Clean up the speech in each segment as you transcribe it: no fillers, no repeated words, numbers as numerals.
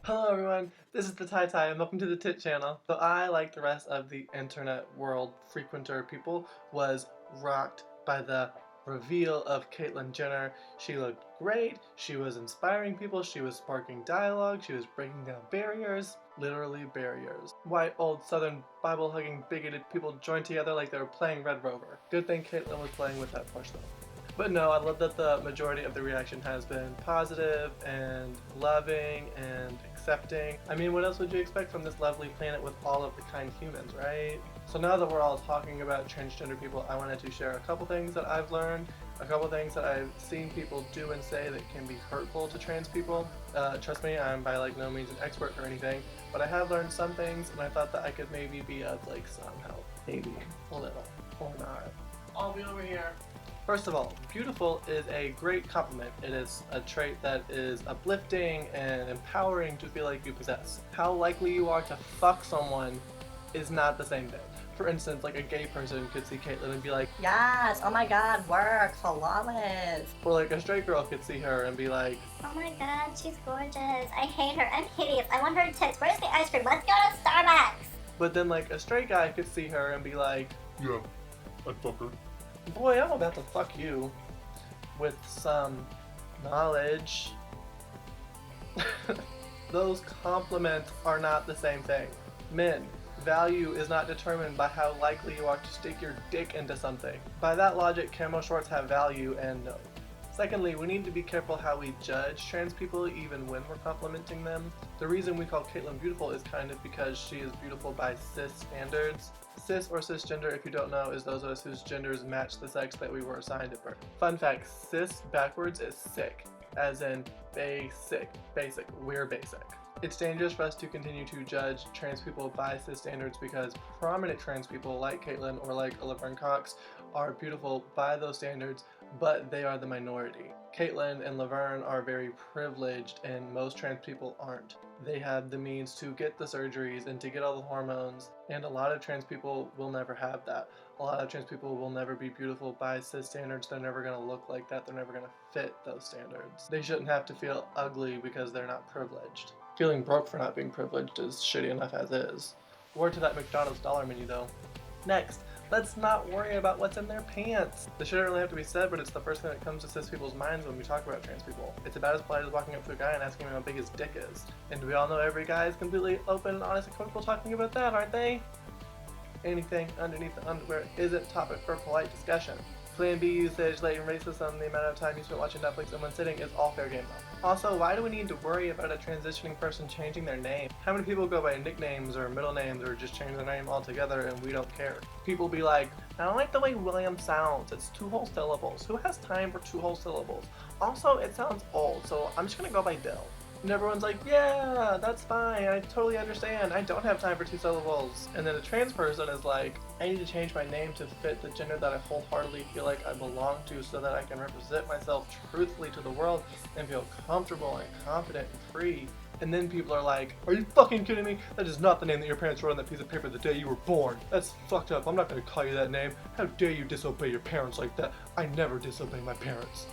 Hello everyone, this is the Tai Tai and welcome to the Tit channel. So I, like the rest of the internet world frequenter people, was rocked by the reveal of Caitlyn Jenner. She looked great, she was inspiring people, she was sparking dialogue, she was breaking down barriers, literally barriers. White, old, southern, Bible-hugging, bigoted people joined together like they were playing Red Rover. Good thing Caitlyn was playing with that push though. But no, I love that the majority of the reaction has been positive and loving and accepting. I mean, what else would you expect from this lovely planet with all of the kind humans, right? So now that we're all talking about transgender people, I wanted to share a couple things that I've learned, a couple things that I've seen people do and say that can be hurtful to trans people. Trust me, I'm by like no means an expert or anything, but I have learned some things and I thought that I could maybe be of like some help. Maybe a little, or not. I'll be over here. First of all, beautiful is a great compliment. It is a trait that is uplifting and empowering to feel like you possess. How likely you are to fuck someone is not the same thing. For instance, like a gay person could see Caitlyn and be like, yes, oh my god, work, flawless. or like a straight girl could see her and be like, oh my god, she's gorgeous. I hate her. I'm hideous. I want her tits. Where's the ice cream? Let's go to Starbucks. but then like a straight guy could see her and be like, Yeah, I'd fuck her. boy, I'm about to fuck you with some knowledge. Those compliments are not the same thing. Men, value is not determined by how likely you are to stick your dick into something. By that logic, camo shorts have value and no. Secondly, we need to be careful how we judge trans people even when we're complimenting them. The reason we call Caitlyn beautiful is kind of because she is beautiful by cis standards. Cis or cisgender, if you don't know, is those of us whose genders match the sex that we were assigned at birth. Fun fact, cis backwards is sick, as in basic, we're basic. It's dangerous for us to continue to judge trans people by cis standards because prominent trans people like Caitlyn or like Laverne Cox are beautiful by those standards, but they are the minority. Caitlyn and Laverne are very privileged and most trans people aren't. They have the means to get the surgeries and to get all the hormones, and a lot of trans people will never have that. A lot of trans people will never be beautiful by cis standards. They're never going to look like that. They're never going to fit those standards. They shouldn't have to feel ugly because they're not privileged. Feeling broke for not being privileged is shitty enough as is. Word to that McDonald's dollar menu though. Next, let's not worry about what's in their pants. This shouldn't really have to be said, but it's the first thing that comes to cis people's minds when we talk about trans people. It's about as polite as walking up to a guy and asking him how big his dick is. And we all know every guy is completely open and honest and comfortable talking about that, aren't they? Anything underneath the underwear isn't topic for polite discussion. Plan B usage, latent racism, the amount of time you spent watching Netflix in one sitting is all fair game though. Also, why do we need to worry about a transitioning person changing their name? How many people go by nicknames or middle names or just change their name altogether and we don't care? People be like, I don't like the way William sounds, it's 2 whole syllables. Who has time for 2 whole syllables? Also, it sounds old, so I'm just gonna go by Bill. And everyone's like, yeah, that's fine, I totally understand, I don't have time for 2 syllables. And then a trans person is like, I need to change my name to fit the gender that I wholeheartedly feel like I belong to so that I can represent myself truthfully to the world and feel comfortable and confident and free. And then people are like, are you fucking kidding me? That is not the name that your parents wrote on that piece of paper the day you were born. That's fucked up, I'm not gonna call you that name. How dare you disobey your parents like that? I never disobey my parents.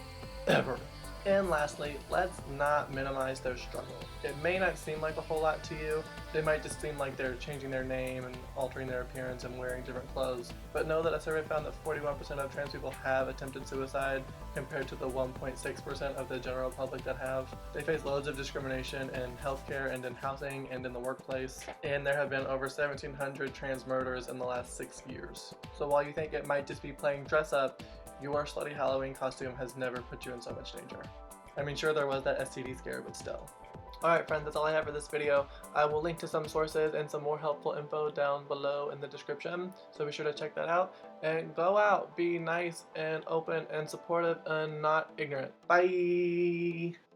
Ever. And lastly, let's not minimize their struggle. It may not seem like a whole lot to you. They might just seem like they're changing their name and altering their appearance and wearing different clothes. But know that a survey found that 41% of trans people have attempted suicide compared to the 1.6% of the general public that have. They face loads of discrimination in healthcare and in housing and in the workplace. And there have been over 1,700 trans murders in the last 6 years. So while you think it might just be playing dress up, your slutty Halloween costume has never put you in so much danger. I mean, sure there was that STD scare, but still. Alright friends, that's all I have for this video. I will link to some sources and some more helpful info down below in the description, so be sure to check that out. And go out, be nice and open and supportive and not ignorant. Bye!